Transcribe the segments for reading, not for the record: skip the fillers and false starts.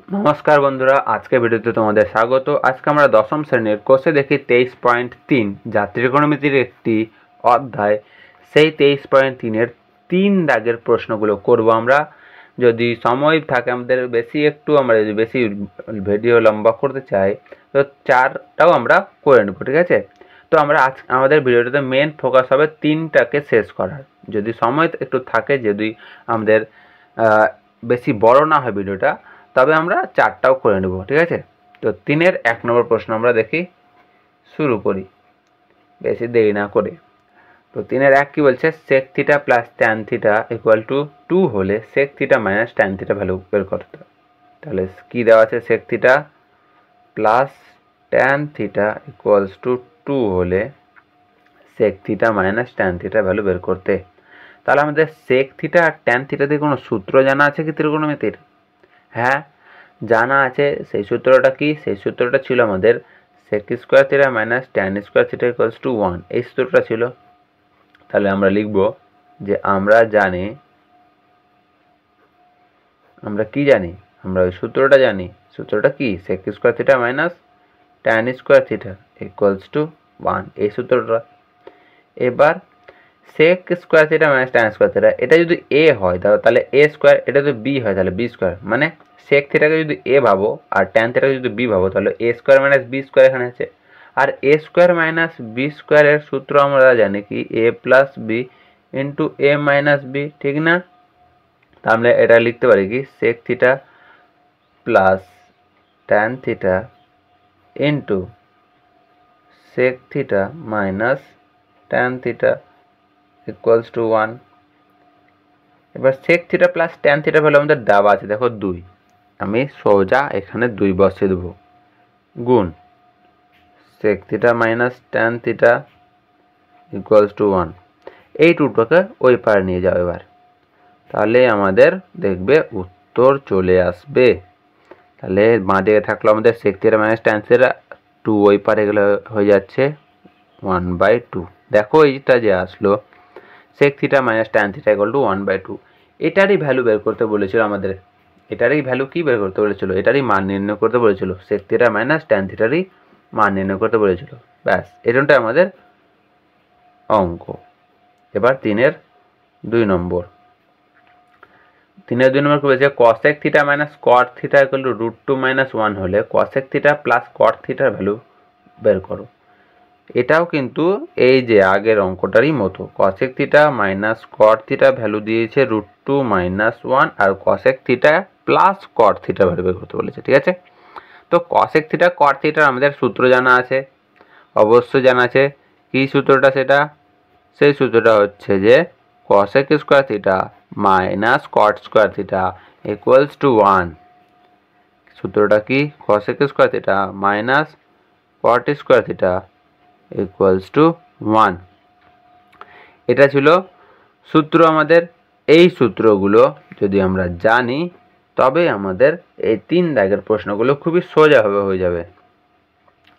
নমস্কার বন্ধুরা, আজকে ভিডিওতে তোমাদের স্বাগত। আজকে আমরা দশম শ্রেণীর কোষে দেখি 23.3 যা ত্রিকোণমিতির একটি অধ্যায়। সেই 23.3-এর 3 দাগের প্রশ্নগুলো করব আমরা। যদি সময় থাকে আমাদের আমরা যদি বেশি ভিডিও লম্বা করতে চাই তো 4টাও আমরা করে নেব, ঠিক আছে? তো আমরা আমাদের ভিডিওটাতে মেন ফোকাস হবে 3টাকে শেষ করার। যদি সময় একটু থাকে, যদি আমাদের বেশি বড় না হয় ভিডিওটা, তবে আমরা 4টাও করে নেব, ঠিক আছে? তো 3-এর 1 নম্বর প্রশ্ন আমরা দেখি, শুরু করি বেশি দেরি না করে। তো 3-এর 1 কি বলছে, sec theta plus tan theta equal two 2 হলে sec theta minus tan theta value বের করতে হবে। তাহলে কি দেওয়া আছে, sec theta plus tan theta equals to 2 হলে sec theta minus tan theta value বের করতে। তাহলে আমাদের sec থিটা আর tan থিটা দিয়ে কোনো সূত্র জানা আছে কি ত্রিকোণমিতির? হ্যাঁ, জানা আছে। সেই সূত্রটা কি? সেই সূত্রটা ছিল আমাদের sec square theta minus tan square theta equals to 1। এই সূত্রটা ছিল। তাহলে আমরা লিখব যে আমরা কি জানি, আমরা ওই সূত্রটা জানি। সূত্রটা কি? sec square theta minus tan square theta equals to 1, এই সূত্রটা। এবার sec square theta minus tan square theta, এটা যদি a হয় তাহলে a স্কোয়ার, এটা যদি b হয় তাহলে b স্কোয়ার। মানে sec থিটাকে যদি a ভাবো আর tan থিটাকে যদি b ভাবো, তাহলে a square minus b square এখানে আছে। আর a স্কোয়ার মাইনাস b স্কোয়ারের সূত্র আমরা জানি কি, a plus b into a minus b, ঠিক না? তাহলে এটা লিখতে পারি কি, sec theta plus tan theta into sec theta minus tan theta equals to 1। এবার sec theta plus tan theta value আমাদের দেওয়া আছে, দেখো 2। আমি সোজা এখানে 2 বসিয়ে দেবো, গুণ sec theta minus tan theta equals to 1। এই টুটাকে ওই পারে নিয়ে যাও এবার, তাহলে আমাদের দেখবে উত্তর চলে আসবে। তাহলে বাঁ দিকে থাকলো আমাদের sec theta minus tan theta, 2 ওই পারে গেলে হয়ে যাচ্ছে 1/2। দেখো এইটা যে আসলো sec theta minus tan theta equal two 1/2। এটারই ভ্যালু বের করতে বলেছিল আমাদের। এটারই ভ্যালু কি বের করতে বলেছিল? এটারই মান নির্ণয় করতে বলেছিল। sec থিটা মাইনাস tan থিটারই মান নির্ণয় করতে বলেছিল। ব্যাস, এটাই আমাদের অঙ্ক। এবার 3-এর 2 নম্বর। 3-এর 2 নম্বর কি বলেছে, cosec theta minus cot theta equal two √2 minus 1 হলে cosec থিটা প্লাস cot থিটার ভ্যালু বের করো। এটাও কিন্তু এই যে আগের অঙ্কটারই মতো, cosec theta minus cot theta value দিয়েছে √2 মাইনাস 1, আর cosec theta plus cot theta value বের করতে বলেছে, ঠিক আছে? তো cosec থিটা cot থিটার আমাদের সূত্র জানা আছে, অবশ্যই জানা আছে। কি সূত্রটা সেটা? সেই সূত্রটা হচ্ছে যে cosec square theta minus cot square theta equals to 1। সূত্রটা কি? cosec square theta minus cot square theta equals to 1। এটা ছিল সূত্র আমাদের। এই সূত্রগুলো যদি আমরা জানি তবে আমাদের এই 3 দাগের প্রশ্নগুলো খুবই সোজাভাবে হয়ে যাবে।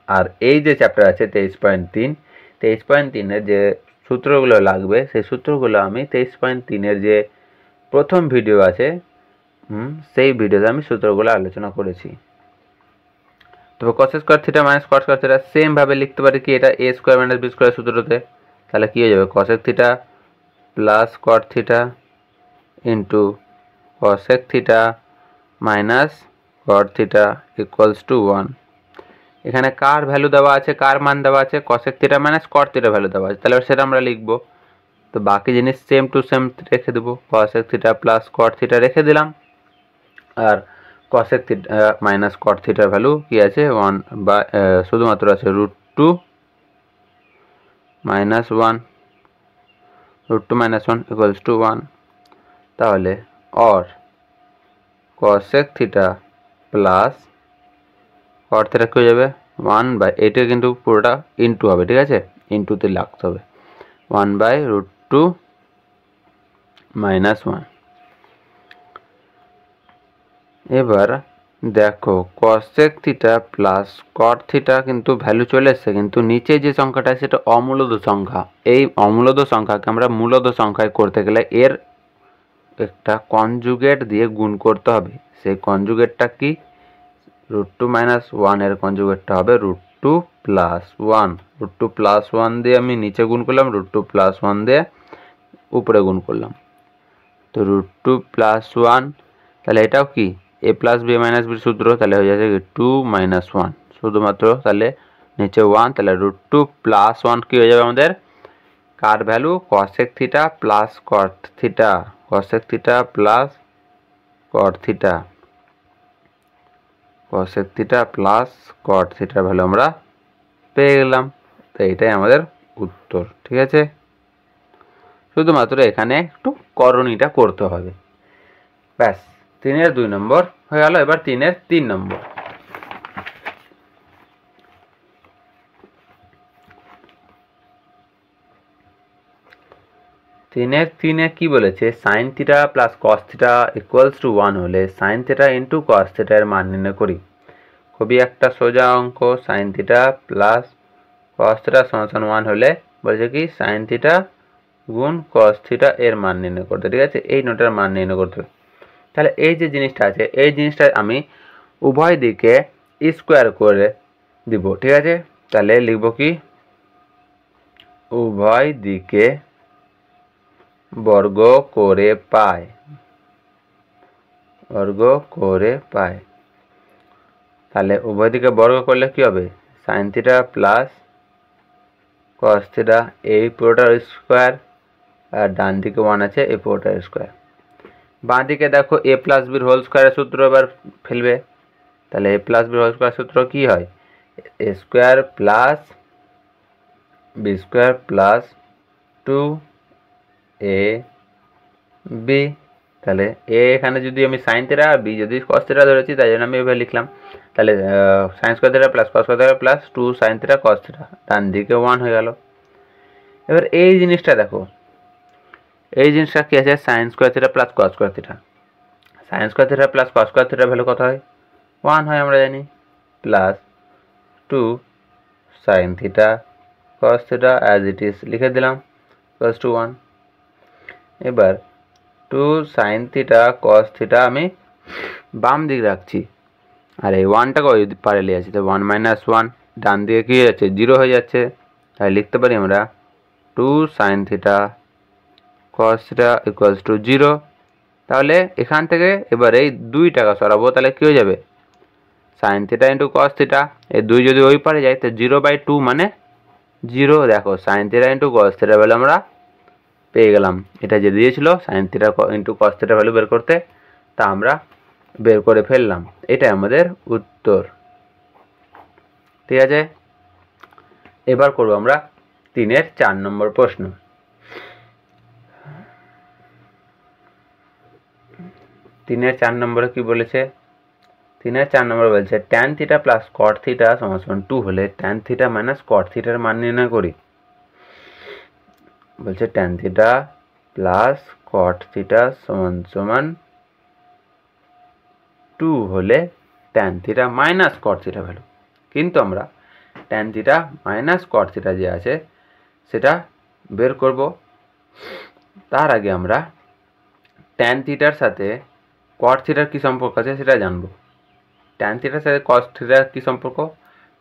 আর এই যে চ্যাপ্টার আছে 23.3-এর যে সূত্রগুলো লাগবে, সেই সূত্রগুলো আমি 23.3-এর যে প্রথম ভিডিও আছে সেই ভিডিওতে আমি সূত্রগুলো আলোচনা করেছি। তবে cos square theta minus cot square theta same ভাবে লিখতে পারি কি, এটা a square minus b square সূত্রতে। তাহলে কি হয়ে যাবে, cosec theta plus cot theta into cosec theta minus cot theta equals to 1। এখানে কার ভ্যালু দেওয়া আছে, কার মান দেওয়া আছে, cosec theta minus cot theta value দেওয়া আছে, তাহলে সেটা আমরা লিখবো। তো বাকি জিনিস সেম টু সেম রেখে দেবো, cosec theta plus cot theta রেখে দিলাম। আর cosec থিটা মাইনাস cot থিটার ভ্যালু কি আছে, 1 বা শুধুমাত্র আছে √2 মাইনাস 1, √2 মাইনাস 1 ইকুয়ালস টু 1। তাহলে और cosec theta plus cot theta কি হয়ে যাবে 1/, কিন্তু পুরোটা ইন্টু হবে, ঠিক আছে? ইন্টুতে লাগতে হবে 1/√2 মাইনাস 1। এবার দেখো cosec theta plus cot theta কিন্তু ভ্যালু চলে এসছে, কিন্তু নিচে যে সংখ্যাটা আছে সেটা অমূলদ সংখ্যা। এই অমূলদ সংখ্যাকে আমরা মূলদ সংখ্যায় করতে গেলে এর একটা কনজুগেট দিয়ে গুণ করতে হবে। সেই কনজুগেটটা কি, √2 - 1 এর কনজুগেটটা হবে √2 + 1। √2 + 1 দিয়ে আমি নিচে গুণ করলাম, √2 + 1 দিয়ে উপরে গুণ করলাম। তো √2 + 1, তাহলে এটাও কি a + b - b সূত্র, তাহলে হয়ে যাচ্ছে 2 - 1 শুধুমাত্র, তাহলে নিচে 1, তাহলে √2 + 1 কি হয়ে যাবে আমাদের, কার value cosec θ plus cot θ, cosec θ plus cot θ, cosec θ plus cot θ value আমরা পেয়ে গেলাম। তো এটাই আমাদের উত্তর। ঠিক আছে, শুধুমাত্র এখানে একটু করণীটা করতে হবে, ব্যাস। 3-এর 2 নম্বর হয়ে গেল। এবার 3-এর 3 নম্বর। তিনের 3-এ কি বলেছে, sin θ প্লাস cos θ = 1 হলে sin θ ইন্টু cos θ এর মান নির্ণয় করি। খুবই একটা সোজা অঙ্ক। sin θ প্লাস cos θ সমান 1 হলে বলছে কি sin θ গুণ cos θ এর মান নির্ণয় করতে। ঠিক আছে, এই নোটের মান নির্ণয় করতে। তাহলে এই যে জিনিসটা আছে, এই জিনিসটা আমি উভয় দিকে স্কোয়ার করে দিব। ঠিক আছে, তাহলে লিখব কি, উভয় দিকে বর্গ করে পাই, বর্গ করে পাই। তাহলে উভয় দিকে বর্গ করলে কি হবে, sin θ প্লাস cos θ, এই পুরোটার স্কোয়ার, আর ডান দিকে 1 আছে, এই পুরোটার স্কোয়ার। বাঁ দিকে দেখো a + b হোল স্কোয়ারের সূত্র এবার ফেলবে। তাহলে a + b হোল স্কোয়ার সূত্র কি হয়, a square plus b square plus 2ab। তাহলে a এখানে যদি আমি sin θ আর b যদি cos θ ধরেছি, তাই জন্য আমি এভাবে লিখলাম। তাহলে sin square θ plus cos square θ plus 2 sin θ cos θ, ডান দিকে 1 হয়ে গেল। এবার এই জিনিসটা দেখো, এই জিনিসটা কি আছে, sin square θ plus cos square θ। sin square θ plus cos square θ value কত হয়, 1 হয় আমরা জানি, plus 2 sin θ cos θ as it is লিখে দিলাম, প্লাস 1। এবার 2 sin θ cos θ আমি বাম দিকে রাখছি, আর এই 1টাকে ওই পারে নিয়ে আসছি, তো 1 - 1 ডান দিকে কি হয়ে যাচ্ছে, 0 হয়ে যাচ্ছে। তাই লিখতে পারি আমরা 2 sin θ cos θ = 0। তাহলে এখান থেকে এবার এই 2টাকে সরাবো, তাহলে কি হয়ে যাবে, sin θ ইন্টু cos θ, এই 2 যদি ওই পারে যায় তো 0/2 মানে 0। দেখো sin θ ইন্টু cos θ ভ্যালু আমরা পেয়ে গেলাম। এটা যে দিয়েছিল sin θ ইন্টু cos θ ভ্যালু বের করতে, তা আমরা বের করে ফেললাম। এটাই আমাদের উত্তর। ঠিক আছে, এবার করব আমরা 3-এর 4 নম্বর প্রশ্ন। 3-এর 4 নম্বরে কি বলেছে, 3-এর 4 নম্বরে বলছে tan θ প্লাস cot θ সমান 2 হলে tan θ মাইনাস cot θ এর মান নির্ণয় করি। বলছে tan θ প্লাস cot θ সমান 2 হলে tan θ মাইনাস cot θ ভ্যালু। কিন্তু আমরা tan θ মাইনাস cot θ যে আছে সেটা বের করব। তার আগে আমরা tan θ এর সাথে cot θ এর কি সম্পর্ক আছে সেটা জানব। tan θ এর সাথে cos θ এর কি সম্পর্ক,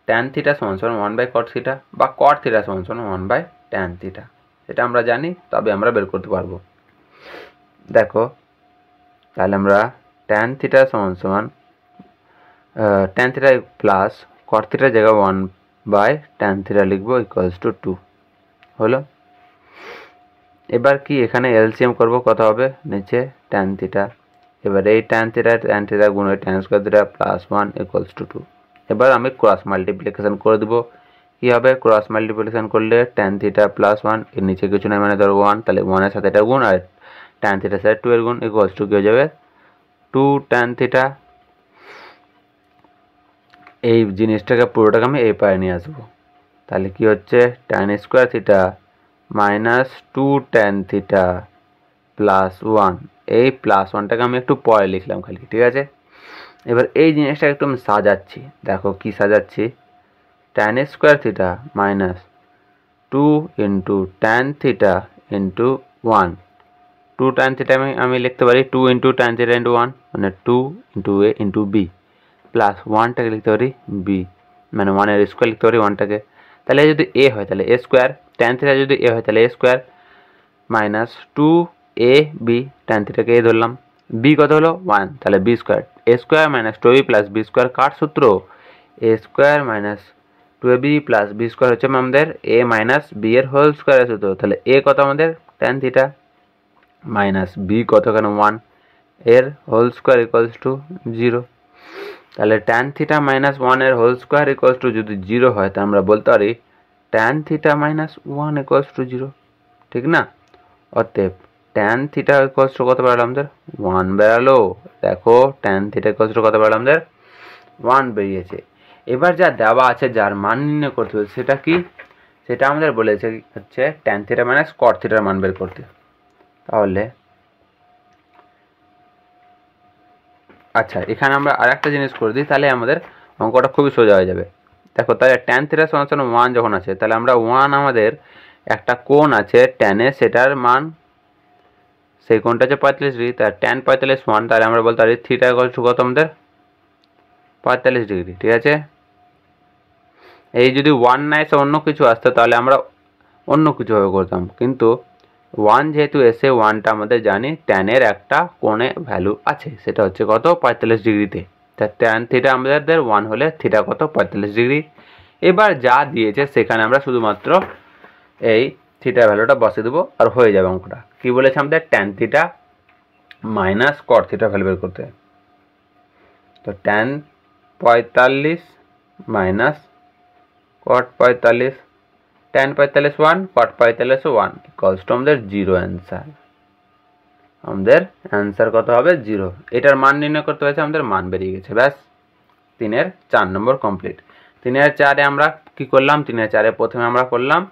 tan θ সমান 1/cot θ বা cot θ সমান 1/tan θ, এটা আমরা জানি, তবে আমরা বের করতে পারবো। দেখো তাহলে আমরা tan θ সমান tan θ প্লাস cot θ জায়গায় 1/tan θ লিখবো = 2 হলো। এবার কি এখানে এলসিএম করব, কত হবে, নিচে tan θ, এবার এই tan θ গুণ tan স্কয়ার θ প্লাস 1 = 2। এবার আমি ক্রস মাল্টিপ্লিকেশন করে দেব। কি হবে, ক্রস মাল্টিপ্লিকেশন করলে tan θ প্লাস 1 এর নিচে কিছু নাই, মানে ধরো 1, তাহলে 1 এর সাথে এটা গুণ, আর tan θ এর সাথে 2 এর গুণ = কি হয়ে যাবে 2 tan θ। এই জিনিসটাকে পুরোটাকে আমি এই পারে নিয়ে আসবো। তাহলে কি হচ্ছে, tan square θ minus 2 tan θ plus 1, এই প্লাস 1টাকে আমি একটু পরে লিখলাম খালি। ঠিক আছে, এবার এই জিনিসটা একটু আমি সাজাচ্ছি। দেখো কি সাজাচ্ছি, tan square θ minus 2 into tan θ into 1, 2 tan θ আমি লিখতে পারি 2 ইন্টু tan θ ইন্টু 1 মানে 2 into a into b plus ওয়ানটাকে লিখতে পারি বি, মানে ওয়ানের স্কোয়ার লিখতে পারি ওয়ানটাকে। তাহলে যদি এ হয় তাহলে এ স্কোয়ার, ট্যান থিটা যদি এ হয় তাহলে A square minus 2ab, tan থিটাকে এ ধরলাম, বি কত হলো 1, তাহলে B square, A square minus 2ab plus B square কার সূত্র, A square minus 2ab plus B square হচ্ছে আমাদের এ মাইনাস বি এর হোল স্কোয়ারের সূত্র। তাহলে এ কত আমাদের ট্যান থিটা মাইনাস বি কত কেন 1 এর হোল স্কোয়ার ইকুয়ালস টু 0। তাহলে ট্যান থিটা মাইনাস 1 এর হোল স্কোয়ার ইকুয়ালস টু যদি 0 হয় তা আমরা বলতে পারি tan theta minus 1 equals two 0, ঠিক না? অতএব ট্যান থিটা ইকুয়ালস টু কত বেরোলো আমাদের 1 বেরোলো। দেখো ট্যান থিটা ইকুয়ালস টু কত বেরোলো আমাদের 1 বেরিয়েছে। এবার যা দেওয়া আছে যার মান নির্ণয় করতে হবে সেটা কি, সেটা আমাদের বলেছে হচ্ছে ট্যান থিটা মাইনাস কট থিটার মান বের করতে। তাহলে আচ্ছা এখানে আমরা আর একটা জিনিস করে দিই, তাহলে আমাদের অঙ্কটা খুবই সোজা হয়ে যাবে। দেখো তাহলে ট্যান থিটা সমান 1 যখন আছে তাহলে আমরা 1 আমাদের একটা কোণ আছে ট্যানে, সেটার মান সেই কোণটা হচ্ছে 45 ডিগ্রি, তার ট্যান 45 1, তাহলে আমরা বলতে পারি থিটা ইকুয়াল টু কত আমাদের 45 ডিগ্রি, ঠিক আছে? এই যদি 1 না এসে অন্য কিছু আসতো তাহলে আমরা অন্য কিছুভাবে করতাম, কিন্তু 1 যেহেতু এসে 1টা আমাদের জানি ট্যানের একটা কোণে ভ্যালু আছে, সেটা হচ্ছে কত 45 ডিগ্রিতে। তা ট্যান থিটা আমাদের 1 হলে থিটা কত 45 ডিগ্রি। এবার যা দিয়েছে সেখানে আমরা শুধুমাত্র এই থিটা ভ্যালুটা বসিয়ে দেবো আর হয়ে যাবে অঙ্কটা। কি বলেছে আমাদের tan theta minus cot theta value বের করতে। তো tan 45 minus cot 45, tan 45 1, cot 45 1 equals to আমাদের 0 অ্যান্সার। আমাদের অ্যান্সার কত হবে 0। এটার মান নির্ণয় করতে হয়েছে, আমাদের মান বেরিয়ে গেছে, ব্যাস 3-এর 4 নম্বর কমপ্লিট। 3-এর 4-এ আমরা কি করলাম, 3-এর 4-এ প্রথমে আমরা করলাম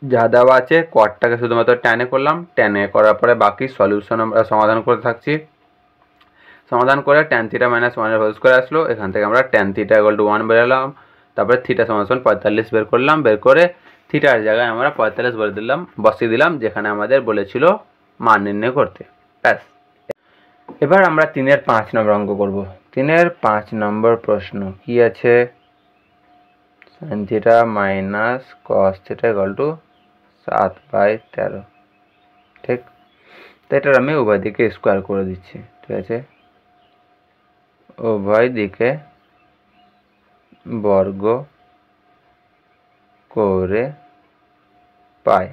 যা দেওয়া আছে কটটাকে শুধুমাত্র ট্যানে করলাম, ট্যানে করার পরে বাকি সলিউশন আমরা সমাধান করে থাকছি। সমাধান করে ট্যান থিটা মাইনাস 1 এর হোল স্কোয়ার আসলো, এখান থেকে আমরা ট্যান থিটা ইকুয়াল টু 1 বেরোলাম, তারপরে থিটা সমান 45 বের করলাম, বের করে থিটার জায়গায় আমরা 45 বসিয়ে দিলাম যেখানে আমাদের বলেছিল মান নির্ণয় করতে, ব্যাস। এবার আমরা 3-এর 5 নম্বর অঙ্ক করব। 3-এর 5 নম্বর প্রশ্ন কি আছে, sign theta minus cos theta equal two 7/13, ঠিক? তো এটার আমি উভয় দিকে স্কোয়ার করে দিচ্ছি, ঠিক আছে? উভয় দিকে বর্গ করে পাই,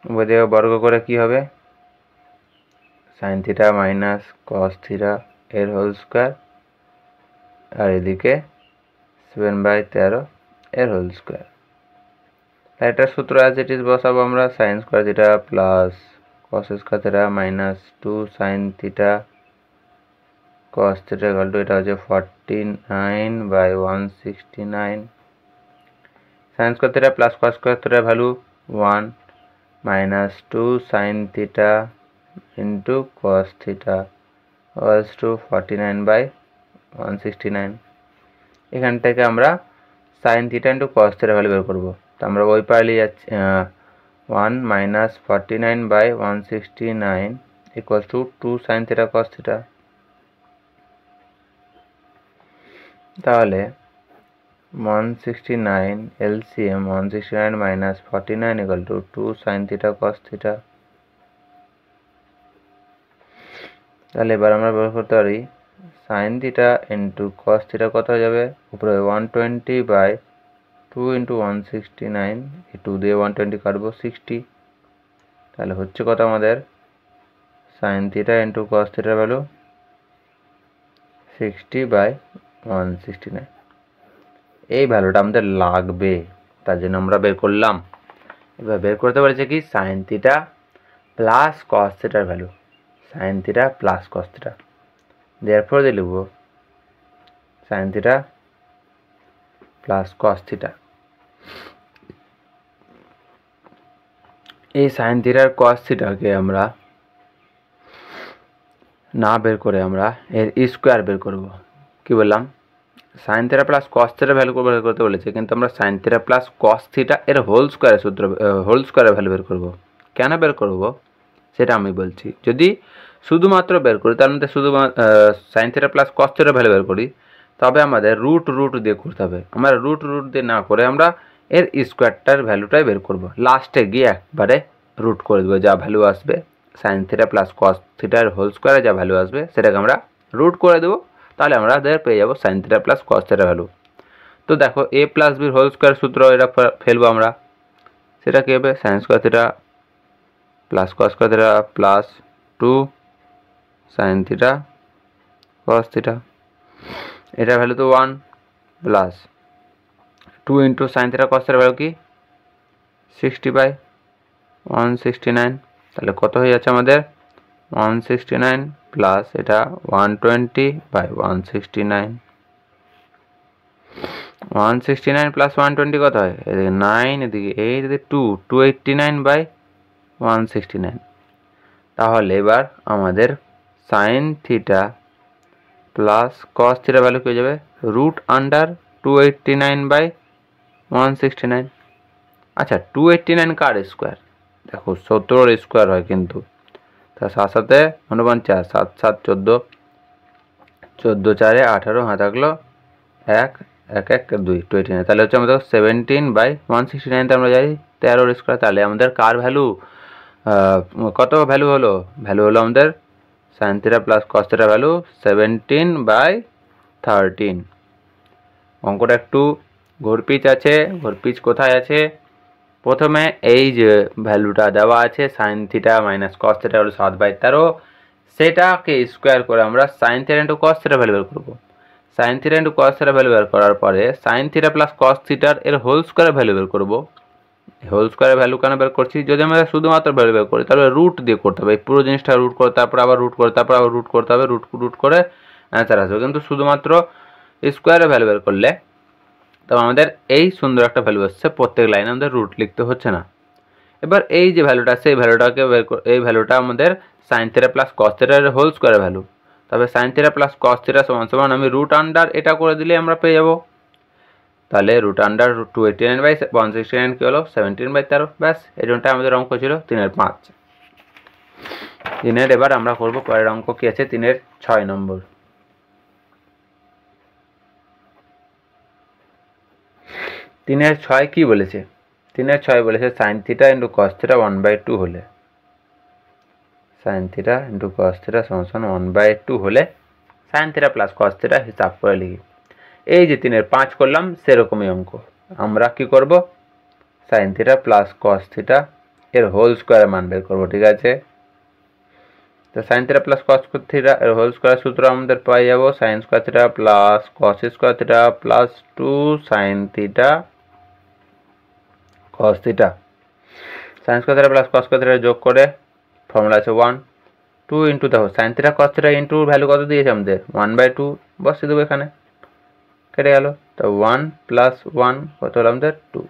উভয় দিকে বর্গ করে কি হবে sign theta minus cos theta এর হোল স্কোয়ার, আর এদিকে 7/13 এর হোল স্কোয়ার। এটার সূত্র অ্যাজ ইট ইজ বসাবো আমরা, sine square theta plus cos square theta minus 2 sine theta cos theta equal to, এটা হচ্ছে 49/169, sine square theta plus cos square থিটার value 1 minus 2 sine theta into cos theta equals to 49/169। এখান থেকে আমরা sine theta into cos theta value বের করবো, তো আমরা ওই পারলে যাচ্ছি 1 minus 49/169 equals to 2 sine theta cos theta. তাহলে 169 LCM 169 minus 49 equal to 2 sine theta cos theta. তাহলে এবার আমরা বের করতে পারি sign theta into cos theta কত হয়ে যাবে, উপরে 120/2 ইন্টু 169, এই 2 দিয়ে 120 কাটবো 60, তাহলে হচ্ছে কত আমাদের সাইন থিটা ইন্টু কস থিটার ভ্যালু 60/169। এই ভ্যালুটা আমাদের লাগবে, তার জন্য আমরা বের করলাম। এবার বের করতে পারছি কি সাইন থিটা প্লাস কস থিটার value, sign theta plus cos theta, therefore দিয়ে লিখব sign theta plus cos theta. এই সাইন থিটার কস থিটাকে আমরা না বের করে আমরা এর স্কোয়ার বের করব। কি বললাম, sign theta plus cos theta value বের করতে বলেছে, কিন্তু আমরা sine theta plus cos theta এর হোল স্কোয়ারের ভ্যালু বের করব। কেন বের করব সেটা আমি বলছি। যদি শুধুমাত্র বের করি, তার মধ্যে শুধু sign theta plus cos theta value বের করি, তবে আমাদের রুট দিয়ে করতে হবে। আমরা রুট দিয়ে না করে আমরা এর স্কোয়ারটার ভ্যালুটাই বের করব। লাস্টে গিয়ে একবারে রুট করে দেবো, যা ভ্যালু আসবে সাইন থিটা প্লাস কস থিটার হোল স্কোয়ারে যা ভ্যালু আসবে সেটাকে আমরা রুট করে দেবো। তাহলে আমরা পেয়ে যাবো সাইন থিটা প্লাস কস থিটার ভ্যালু। তো দেখো এ প্লাস বির হোল স্কোয়ার সূত্র এটা ফেলবো আমরা, সেটা কী হবে sign square theta plus cos square theta plus 2 sine theta cos theta, এটা ভ্যালু তো 1 প্লাস 2 ইন্টু সাইন থিটা কস থিটার ভ্যালু কি 60/169। তাহলে কত হয়ে যাচ্ছে আমাদের 169 প্লাস এটা 120/169। 169 প্লাস 120 কত হয়, এদিকে 9 এদিকে 8 এদিকে 289/169। তাহলে এবার আমাদের sine theta plus cos theta value কি হয়ে যাবে √289/169। আচ্ছা 289 কার স্কোয়ার, দেখো 17 স্কোয়ার হয় কিন্তু, তার সাথে সাথে 49 7 7 14 14 4 18 হাত থাকলো 1 1 1 2 29, তাহলে হচ্ছে আমাদের 17/169 আমরা যাই 13 স্কোয়ার। তাহলে আমাদের কার ভ্যালু কত ভ্যালু হলো আমাদের sine theta plus cos theta value 17/13। অঙ্কটা একটু ঘোরপিচ আছে, ঘোরপিচ কোথায় আছে, প্রথমে এই যে ভ্যালুটা দেওয়া আছে sign theta minus cos theta হলো 7/13, সেটাকে স্কোয়ার করে আমরা sine theta into cos theta value বের করবো। Sign theta into cos theta value বের করার পরে সাইন থিটা প্লাস কস থিটার এর হোল স্কোয়ারের ভ্যালু বের করবো। হোল স্কোয়ারের ভ্যালু কেন বের করছি, যদি আমরা শুধুমাত্র ভ্যালু বের করি তাহলে রুট দিয়ে করতে হবে, এই পুরো জিনিসটা রুট করে তারপর আবার রুট করে তারপর আবার রুট করতে হবে, রুট করে অ্যান্সার আসবে। কিন্তু শুধুমাত্র স্কোয়ারের ভ্যালু বের করলে তবে আমাদের এই সুন্দর একটা ভ্যালু আসছে, প্রত্যেক লাইনে আমাদের রুট লিখতে হচ্ছে না। এবার এই যে ভ্যালুটা আছে এই ভ্যালুটাকে এই ভ্যালুটা আমাদের সাইন থিটা প্লাস কস থিটার হোল স্কোয়ারের ভ্যালু। তবে sign theta plus cos theta সমান আমি রুট আন্ডার এটা করে দিলে আমরা পেয়ে যাবো। তাহলে √289/169 কি হলো 17/13। ব্যাস এই জন্যটা আমাদের অঙ্ক ছিল 3-5। 3 এবার আমরা করবো পরের অঙ্ক কি আছে 3-6 নম্বর। 3-6 কি বলেছে, 3-6 বলেছে sine theta into cos theta 1/2 হলে, sign theta into cos theta সমান 1/2 হলে sign theta plus cos theta হিসাব করে লিখি। এই যে 3-5 করলাম সেরকমই অঙ্ক, আমরা কি করব sign theta plus cos theta এর হোল স্কোয়ারের মান বের করবো। ঠিক আছে, তো sign theta plus cos theta এর হোল স্কোয়ার সূত্র আমাদের পাই যাবো sign square theta plus cos square theta plus 2 sine theta cos theta. Sign square theta plus cos square theta যোগ করে ফর্মুলা আছে 1 2 ইন্টু, দেখো sign theta cos theta into value কত দিয়েছে আমাদের 1/2, বসিয়ে দেবো এখানে, কেটে গেল। তো 1 প্লাস 1 কত হলো আমাদের 2,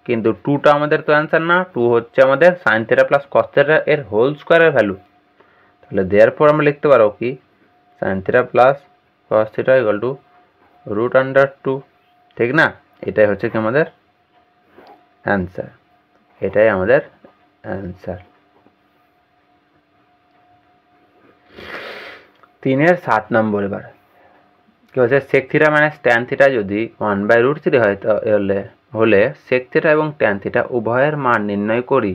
কিন্তু 2টা আমাদের তো অ্যান্সার না, 2 হচ্ছে আমাদের sine theta plus cos theta এর হোল স্কোয়ারের ভ্যালু। তাহলে দেয়ারফর আমরা লিখতে পারো কি sine theta plus cos theta equal two √2, ঠিক না? এটাই হচ্ছে কি আমাদের অ্যান্সার, এটাই আমাদের অ্যান্সার। 3-7 নম্বর এবার কি হচ্ছে sec theta minus tan theta যদি 1/√3 হয় হলে সেক থিটা এবং ট্যান থিটা উভয়ের মান নির্ণয় করি।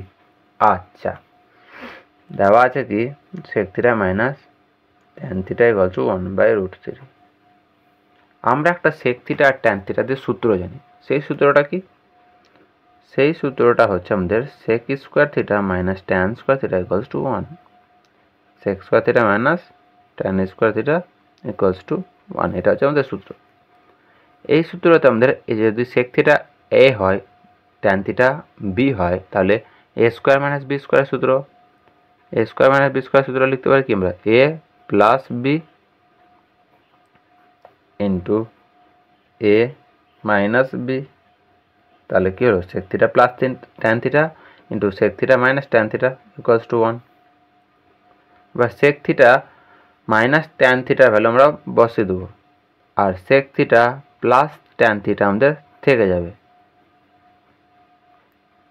আচ্ছা দেওয়া আছে কি sec theta minus tan theta equal to 1/√3। আমরা একটা সেক থিটা আর ট্যান থিটা দিয়ে সূত্র জানি, সেই সূত্রটা কি, সেই সূত্রটা হচ্ছে আমাদের sec square theta minus tan square theta equals to 1, sec square theta minus tan square theta equals to 1, এটা হচ্ছে আমাদের সূত্র। এই সূত্রতে আমাদের এই যদি সেক থিটা এ হয় ট্যান থিটা বি হয় তাহলে A square minus B square সূত্র, A square minus B square সূত্র লিখতে পারি কি আমরা A plus B into A minus B. তাহলে কি হলো sec theta plus tan theta into sec theta minus tan theta equals to 1। এবার সেক থিটা মাইনাস ট্যান থিটার ভ্যালু আমরা বসিয়ে দেবো, আর sec theta plus tan theta আমাদের থেকে যাবে,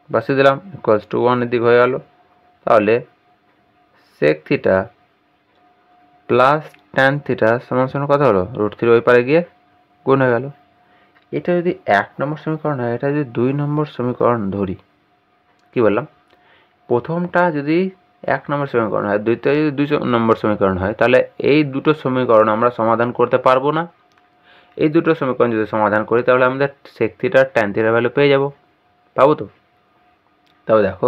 বসিয়ে দিলাম ইকুয়ালস টু 1 এর দিক হয়ে গেল। তাহলে sec theta plus tan theta সমান সমান কত হলো, √3 ওই পারে গিয়ে গুণ হয়ে গেল। এটা যদি 1 নম্বর সমীকরণ হয়, এটা যদি 2 নম্বর সমীকরণ ধরি, কি বললাম, প্রথমটা যদি 1 নম্বর সমীকরণ হয়, দ্বিতীয় যদি 2 নম্বর সমীকরণ হয়, তাহলে এই দুটো সমীকরণ আমরা সমাধান করতে পারবো না। এই দুটো সমীকরণ যদি সমাধান করি তাহলে আমাদের সেক থিটা ট্যান থিটার ভ্যালু পেয়ে যাব, পাবো তো। তাহলে দেখো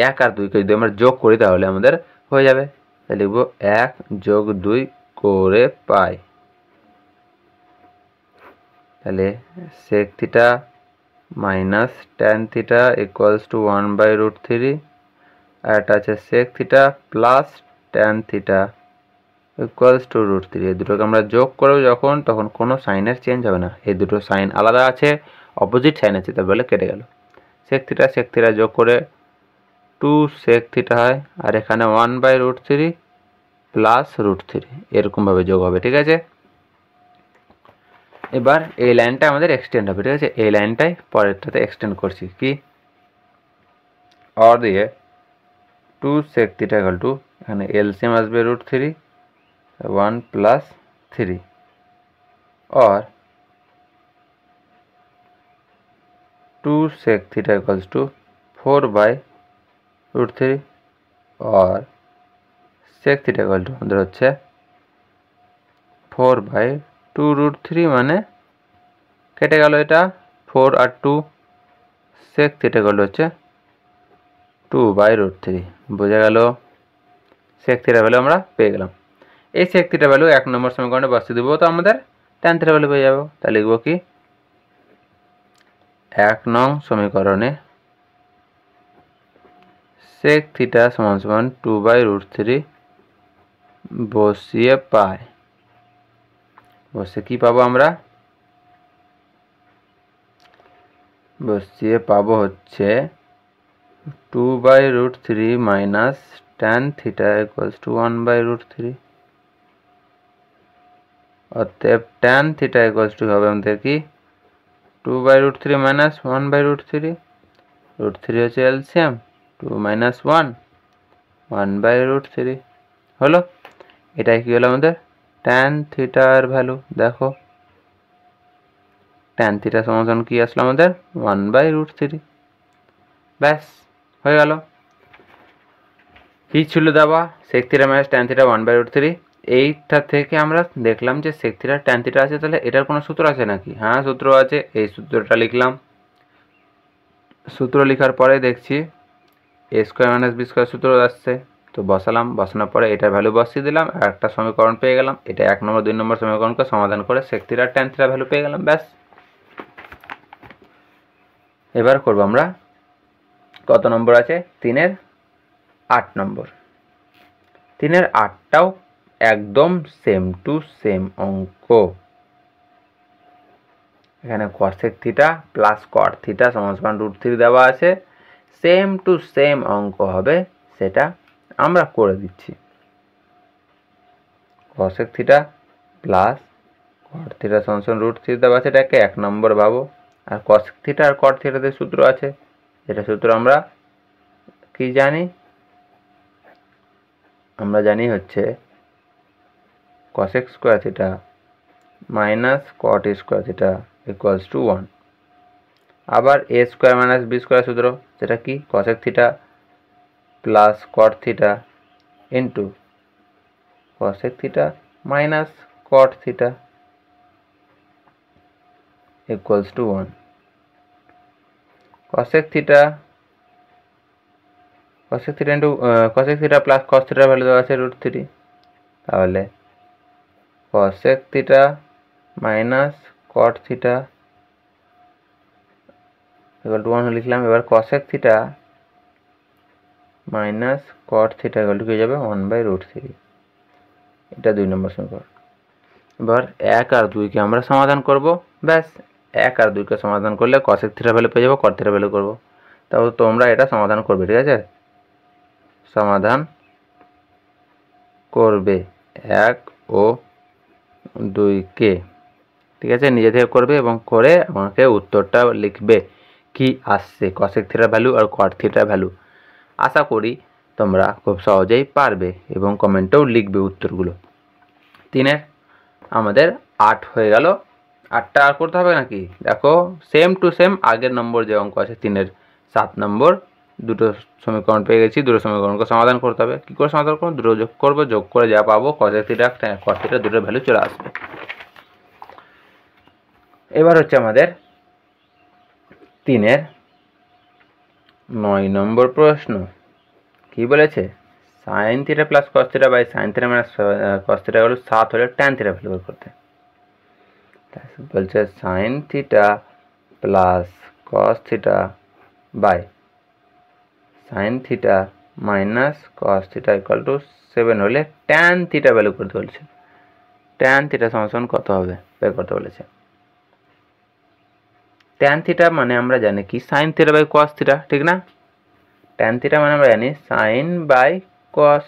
1 আর 2কে যদি আমরা যোগ করি তাহলে আমাদের হয়ে যাবে। তাহলে লিখবো 1 যোগ 2 করে পাই। তাহলে sec theta minus tan theta equals to 1/√3, আর এটা আছে sec theta plus tan theta equals to √3। এই দুটোকে আমরা যোগ করবো যখন, তখন কোনো সাইনের চেঞ্জ হবে না। এই দুটো সাইন আলাদা আছে, অপোজিট সাইন আছে, তার বলে কেটে গেল। সেক থিটা যোগ করে 2 সেক থিটা হয়, আর এখানে 1/√3 প্লাস √3 এরকমভাবে যোগ হবে, ঠিক আছে। এবার এই লাইনটা আমাদের এক্সটেন্ড হবে, ঠিক আছে। এই লাইনটাই পরেরটাতে এক্সটেন্ড করছি, কি অর দিয়ে 2 সেক থিটা ইকুয়াল টু, এখানে এলসিএম আসবে √3, 1 প্লাস 3, और 2 सेक थीटा इक्वल्स टू 4/√3, और सेक थीटा इक्वल टू আমাদের হচ্ছে 4/2√3, মানে কেটে গেল এটা 4 আর 2, সেক থিটা ইকুয়াল হচ্ছে 2/√3। বোঝা গেল, সেক থিটা ভ্যালু আমরা পেয়ে গেলাম। এই সেক থিটা ভ্যালু 1 নম্বর সমীকরণে বসিয়ে দেবো, তো আমাদের ট্যান থিটা ভ্যালু পেয়ে যাবো। তাহলে লিখবো কি, 1 নং সমীকরণে সেক থিটা সমান সমান 2/√3 বসিয়ে পাই। বসে কি পাবো আমরা, বসিয়ে পাবো হচ্ছে 2/√3 minus tan theta equals to 1/√3। অতএব ট্যান থিটা ইকুয়ালস টু হবে আমাদের কি 2/√3 মাইনাস 1/√3, √3 হচ্ছে এলসিএম, 2 মাইনাস 1, 1/√3 হলো। এটাই কি হলো আমাদের ট্যান থিটার ভ্যালু। দেখো ট্যান থিটা সমান কি আসলো আমাদের 1/√3। ব্যাস হয়ে গেল। কি ছিল দেওয়া, sec theta minus tan theta 1/√3। এইটা থেকে আমরা দেখলাম যে সেক থিটা ট্যান থিটা আছে, তাহলে এটার কোনো সূত্র আছে নাকি? হ্যাঁ সূত্র আছে, এই সূত্রটা লিখলাম। সূত্র লেখার পরে দেখছি a square minus B square সূত্র আসছে, তো বসালাম। বসানোর পরে এটার ভ্যালু বসিয়ে দিলাম, আর একটা সমীকরণ পেয়ে গেলাম। এটা 1 নম্বর 2 নম্বর সমীকরণকে সমাধান করে sec theta tan theta value পেয়ে গেলাম, ব্যাস। এবার করবো আমরা, কত নম্বর আছে, 3-এর 8 নম্বর। 3-এর 8টাও একদম সেম টু সেম অঙ্ক। এখানে cosec theta plus cot theta সমান সমান √3 দেওয়া আছে, সেম টু সেম অঙ্ক হবে, সেটা আমরা করে দিচ্ছি। Cosec theta plus cot theta সমান সমান √3 দেওয়া আছে, এটাকে 1 নম্বর ভাবো। আর কসেক থিটা আর কট থিটাতে সূত্র আছে, যেটা সূত্র আমরা কি জানি, আমরা জানি হচ্ছে cosec square theta minus cot square theta equals to 1। আবার এ স্কোয়ার মাইনাস বি স্কোয়ার সূত্র, সেটা কি, cosec theta plus cot theta into cosec theta minus cot theta equals to 1। Cosec theta into cosec theta plus কস থিটার value দেওয়া আছে √3, তাহলে cosec theta minus cot theta equal two 1 লিখলাম। এবার cosec theta minus cot theta equal two কি যাবে 1/√3। এটা 2 নম্বর সমীকরণ। এবার 1 আর 2কে আমরা সমাধান করব, ব্যাস। 1 আর 2কে সমাধান করলে কসেক থিটা ভ্যালু পেয়ে যাবো, কট থিটা ভ্যালু করবো। তাহলে তোমরা এটা সমাধান করবে, ঠিক আছে, সমাধান করবে 1 ও 2কে, ঠিক আছে, নিজে থেকে করবে এবং করে আমাকে উত্তরটা লিখবে কি আসছে, কসেক থিটার ভ্যালু আর কট থিটার ভ্যালু। আশা করি তোমরা খুব সহজেই পারবে এবং কমেন্টেও লিখবে উত্তরগুলো। 3 আমাদের 8 হয়ে গেল। 8টা আর করতে হবে নাকি? দেখো সেম টু সেম আগের নম্বর যে অঙ্ক আছে 3 7 নম্বর, দুটো সমীকরণ পেয়ে গেছি, দুটো সমীকরণকে সমাধান করতে হবে। কী করে সমাধান করবো? দুটো যোগ করবো, যোগ করে যা পাবো cosec থিটা cos থিটা দুটোর ভ্যালু চলে আসবে। এবার হচ্ছে আমাদের 3 9 নম্বর প্রশ্ন। কি বলেছে? Sine theta plus cos theta by sine theta minus cos theta হলো 7 হলে ট্যান থিটা ভ্যালু বের করতে। বলছে sine theta plus cos theta by sine theta minus cos theta equal to 7 হলে ট্যান থিটা ভ্যালু করতে বলছে। ট্যান থিটা সমান কত হবে বের করতে বলেছে। ট্যান থিটা মানে আমরা জানি কি sine theta by cos theta, ঠিক না? ট্যান থিটা মানে আমরা জানি সাইন বাই কস,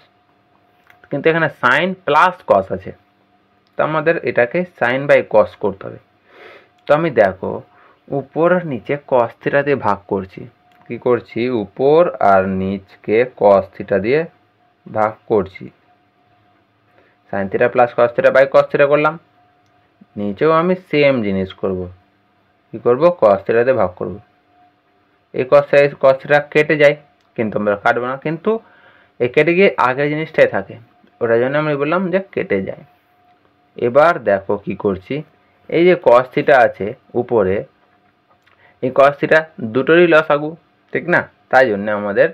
কিন্তু এখানে সাইন প্লাস কস আছে, তো আমাদের এটাকে সাইন বাই কস করতে হবে। তো আমি দেখো উপর আর নিচে কস থিটা দিয়ে ভাগ করছি। কি করছি? উপর আর নিচকে কস থিটা দিয়ে ভাগ করছি। Sine theta plus cos theta by cos theta করলাম। নিচেও আমি সেম জিনিস করব। কি করব? কস থিটা দিয়ে ভাগ করব। এই কস থিটা কেটে যায়, কিন্তু আমরা কাটবো না, কিন্তু এই কেটে গিয়ে আগের জিনিসটাই থাকে, ওটার জন্য আমি বললাম যে কেটে যায়। এবার দেখো কি করছি, এই যে কস থিটা আছে উপরে, এই কস থিটা দুটোরই লসাগু, ঠিক না? তাই জন্য আমাদের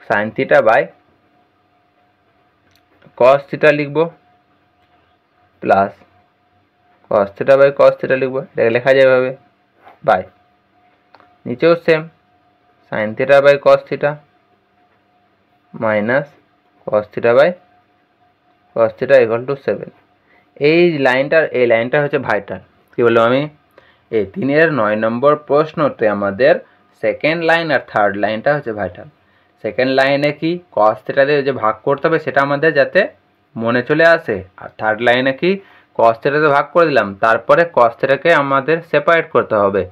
sine theta by cos theta লিখবো plus cos theta by cos theta লিখবো, এটাকে লেখা যায় এভাবে বাই নিচেও same sine theta by cos theta minus cos theta by cos theta equal to 7। এই লাইনটা হচ্ছে ভাইটাল। কি বললাম আমি? এই 9 নম্বর প্রশ্নতে আমাদের সেকেন্ড লাইন আর থার্ড লাইনটা হচ্ছে ভাইটাল। সেকেন্ড লাইনে কি কস থিটা দিয়ে যে ভাগ করতে হবে সেটা আমাদের যাতে মনে চলে আসে, আর থার্ড লাইনে কি কস থিটা দিয়ে ভাগ করে দিলাম, তারপরে কস থিটাকে আমাদের সেপারেট করতে হবে।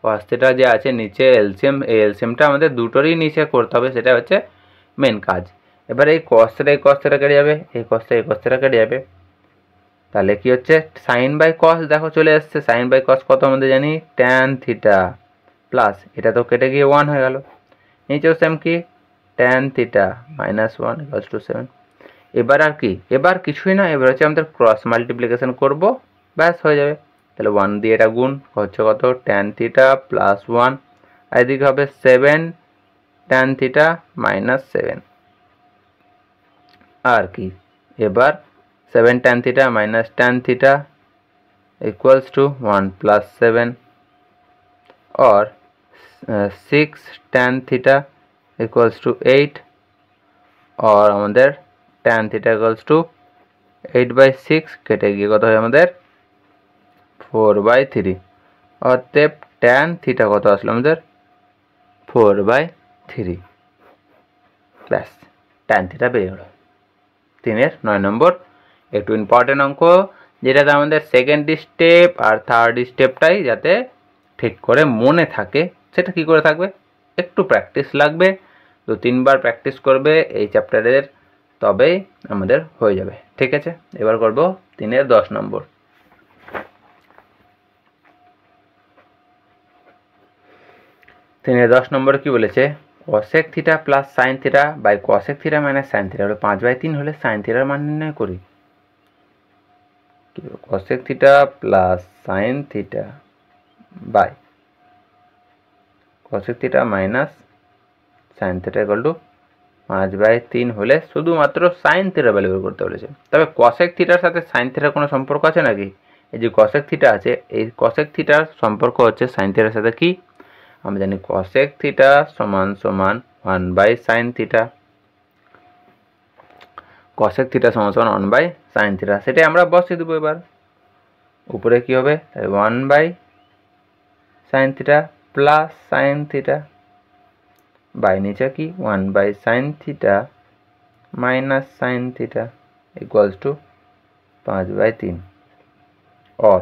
কস থিটা যে আছে নিচে এলসিএম, এই এলসিএমটা আমাদের দুটোরই নিচে করতে হবে, সেটা হচ্ছে মেন কাজ। এবার এই কস থিটা কেটে যাবে, এই কস থিটা কেটে যাবে, তাহলে কি হচ্ছে সাইন বাই কস দেখো চলে আসছে। সাইন বাই কস কত আমাদের জানি ট্যান থিটা, প্লাস এটা তো কেটে গিয়ে 1 হয়ে গেল, নিচেও সেম কি tan theta minus 1 equals two 7। এবার আর কি? এবার কিছুই না, এবার হচ্ছে আমাদের ক্রস মাল্টিপ্লিকেশন করব, ব্যাস হয়ে যাবে। তাহলে 1 দিয়ে এটা গুণ হচ্ছে কত ট্যান থিটা প্লাস 1, আর এদিকে হবে 7 ট্যান থিটা মাইনাস 7। আর কি এবার 7 tan theta minus tan theta equals to 1 plus 7, or 6 tan theta equals to 8, or আমাদের tan theta equals to 8/6 কেটে গিয়ে কত হয় আমাদের 4/3, অতএব tan theta কত আসলো আমাদের 4/3। ব্যাস tan theta বেরিয়ে গেল। 9 নম্বর একটু ইম্পর্টেন্ট অঙ্ক, যেটাতে আমাদের সেকেন্ড স্টেপ আর থার্ড স্টেপটাই যাতে ঠিক করে মনে থাকে। সেটা কি করে থাকবে? একটু প্র্যাকটিস লাগবে, 2-3 বার প্র্যাকটিস করবে এই চ্যাপ্টারের, তবেই আমাদের হয়ে যাবে। ঠিক আছে, এবার করব 10 নম্বর। 10 নম্বরে কি বলেছে? cosec theta plus sine theta by cosec theta minus sine theta হলো 5/3 হলে সাইন থিটার মান নির্ণয় করি। cosec theta plus sine theta by cosec theta minus sine theta equal to 5/3 হলে শুধুমাত্র সাইন থিটা ভ্যালু বের করতে বলেছে। তবে cosec থিটার সাথে সাইন থিটার কোনো সম্পর্ক আছে নাকি? এই যে cosec থিটা আছে, এই cosec থিটার সম্পর্ক হচ্ছে সাইন থিটার সাথে কি? আমরা জানি cosec থিটা সমান সমান 1/sin থিটা, cosec থিটা সমান সমান 1/sin থিটা, সেটাই আমরা বসিয়ে দেবো। এবার উপরে কি হবে? 1/sin theta plus sine theta by নিচে কি 1/sin theta minus sine theta equals to 5/3, और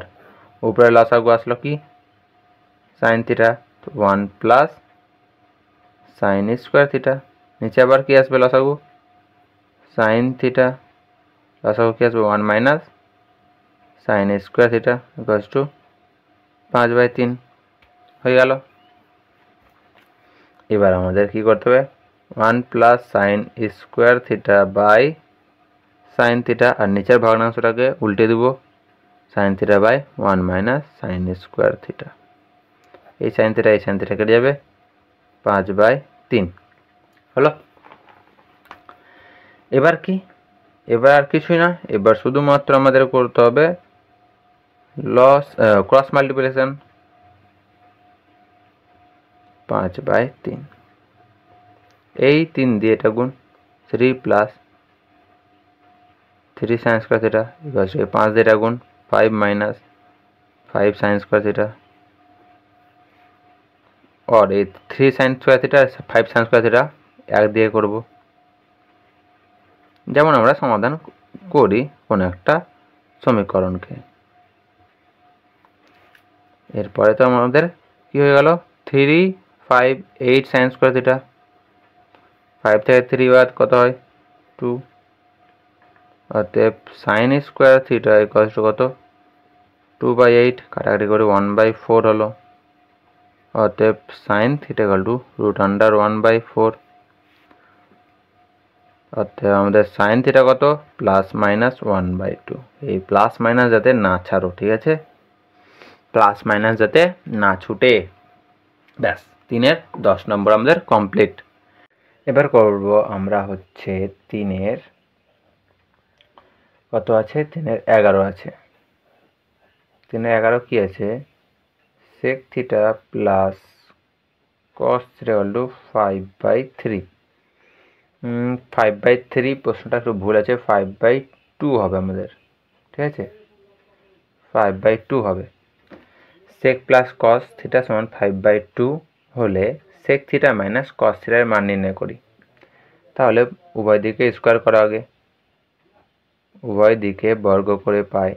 উপরে লসাগু আসলো কি sine theta 1 plus sine square theta, নিচে আবার কি আসবে লসাগু সাইন থিটা, লসাগু কি আসবে 1 minus sine square theta equals to 5/3 হয়ে গেল। এবার আমাদের কি করতে হবে, 1 plus sine square theta by sine theta, আর নিচের ভগ্নাংশটাকে উল্টে দেব, sine theta by 1 minus sine square theta. এই সাইন থিটা কেটে যাবে, 5/3 হলো। এবার কি, এবার আর কিছুই না, এবার শুধুমাত্র আমাদের করতে হবে ক্রস মাল্টিপ্লিকেশন, 5/3 এই 3 দিয়ে এটা গুণ, 3 plus 3 sign square theta equal two 5 দিয়ে এটা গুণ, 5 মাইনাস 5 সাইন স্কোয়ার থিটা, और এই 3 sign square theta 5 sign square theta 1 দিয়ে করব, যেমন আমরা সমাধান করি কোন একটা সমীকরণকে। এরপরে তো আমাদের কি হয়ে গেল, 3 5 8 সাইন স্কোয়ার থিটা, 5 থেকে 3 বাদ কত হয় 2, অতএব sign square theta equal two কত 2/8, কাটাকাটি করে 1/4 হলো, অতএব সাইন থিটা ইকুয়াল টু √1/4, অতএব আমাদের সাইন থিটা কত +-1/2। এই প্লাস মাইনাস যাতে না ছাড়ো, ঠিক আছে, প্লাস মাইনাস যাতে না ছুটে। ব্যাস, 3-এর 10 নম্বর আমাদের কমপ্লিট। এবার করব আমরা হচ্ছে 3-এর কত আছে, 3-এর 11 আছে। 3-এর 11 কি আছে, sec theta plus cos theta equal to 5/3। 5/3 প্রশ্নটা একটু ভুল আছে, 5/2 হবে আমাদের, ঠিক আছে, 5/2 হবে। sec প্লাস cos থিটা সমান 5/2 হলে sec থিটা মাইনাস cos থিটার মান নির্ণয় করি। তাহলে উভয় দিকে স্কোয়ার করা আগে, উভয় দিকে বর্গ করে পাই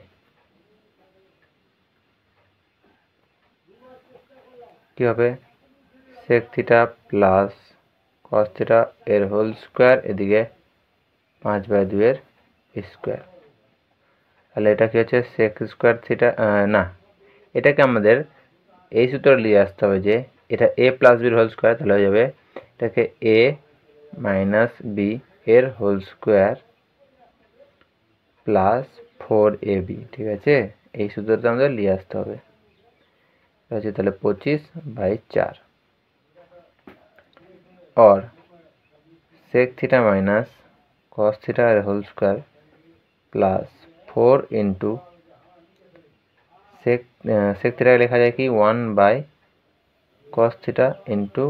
কি হবে, sec theta plus cos theta এর হোল স্কোয়ার, এদিকে 5/2 এর স্কোয়ার। তাহলে এটা কি হচ্ছে sec স্কোয়ার থিটা, না, এটাকে আমাদের এই সূত্র নিয়ে আসতে হবে যে এটা a প্লাস বির হোল স্কোয়ার, তাহলে হয়ে যাবে এটাকে a মাইনাস বি এর হোল স্কোয়ার প্লাস 4ab, ঠিক আছে, এই সূত্রটা আমাদের নিয়ে আসতে হবে। আছে তাহলে 25/4 और sec theta minus cos theta whole square plus 4 into sec theta लिखा जाए कि 1/cos theta into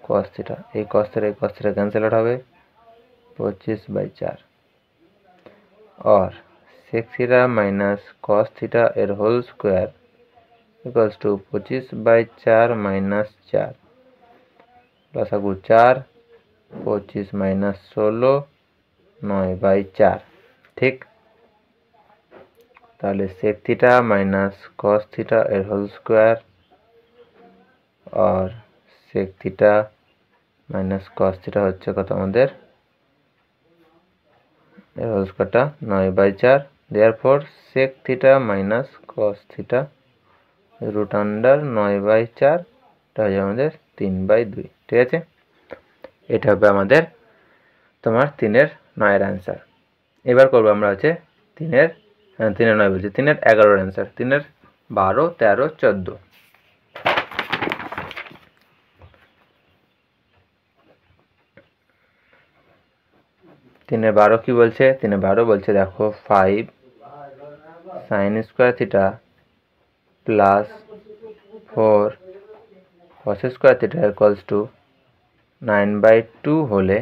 cos theta, এই cos थीटा कैंसिल आउट হবে 25/4 और sec theta minus cos theta এর whole square equals to 25/4 minus 4 plus आगु 4 25 minus 16 9/4, ठीक। তাহলে sec theta minus cos theta এর হোল স্কয়ার और sec theta minus cos theta হচ্ছে কত আমাদের, এর হোল স্কয়ারটা 9/4, therefore sec theta minus cos theta √9/4, এটা হয়ে যাবে আমাদের 3/2, ঠিক আছে। এটা হবে আমাদের তোমার 3-এর 9-এর অ্যান্সার। এবার করব আমরা হচ্ছে 3-এর 9 বলছি, 3-এর 11-এর অ্যান্সার, 3-এর 12 13 14। 3-এর 12 কি বলছে, 3-এর 12 বলছে দেখো 5 sin square theta plus 4 cos square theta equals two 9/2 হলে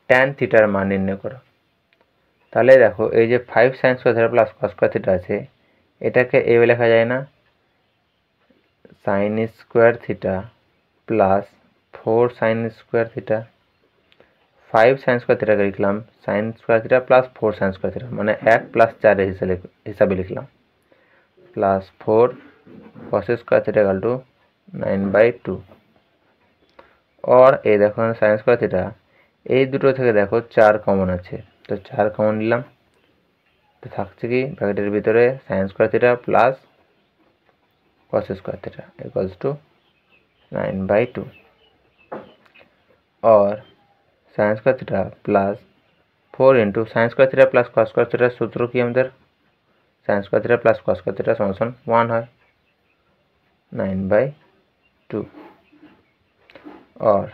tan থিটার মান নির্ণয় করো। তাহলে দেখো এই যে 5 sin square theta plus cos square theta আছে, এটাকে এইভাবে লেখা যায় না, sin square theta plus 4 sin square theta, 5 sin square থিটাকে লিখলাম sin square theta plus 4 sin square theta, মানে 1 প্লাস 4 এর হিসাবে লিখলাম, plus 4 cos square theta equal to 9/2 और এই দেখো sin স্কয়ার থিটা, এই দুটো থেকে দেখো 4 কমন আছে, তো 4 কমন নিলাম, তো থাকছে কি ব্র্যাকেটের ভিতরে sign square theta plus cos square theta equals two 9/2 और sign square theta plus 4 into sign square theta plus cos square থিটার সূত্র কি আমাদের sign square theta plus cos square theta সমান 1 হয় 9/2 और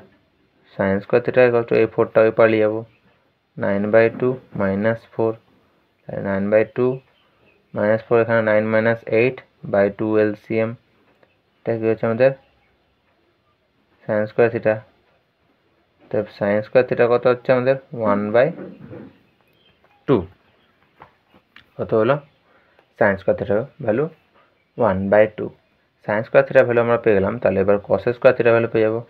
sign square theta equal two এই 4টা ওই পালিয়ে যাবো 9/2 মাইনাস 4 9/2 মাইনাস 4 এখানে 9 মাইনাস 8/2 এলসিএম এটা কি হচ্ছে আমাদের সাইন স্কোয়ার থিটা। তো সাইন স্কোয়ার থিটা কত হচ্ছে আমাদের 1/2 কত হলো সাইন স্কোয়ার থিটার ভ্যালু 1/2 সাইন স্কোয়ার থিটার ভ্যালু আমরা পেয়ে গেলাম। তাহলে এবার কস স্কোয়ার থিটার ভ্যালু পেয়ে যাবো।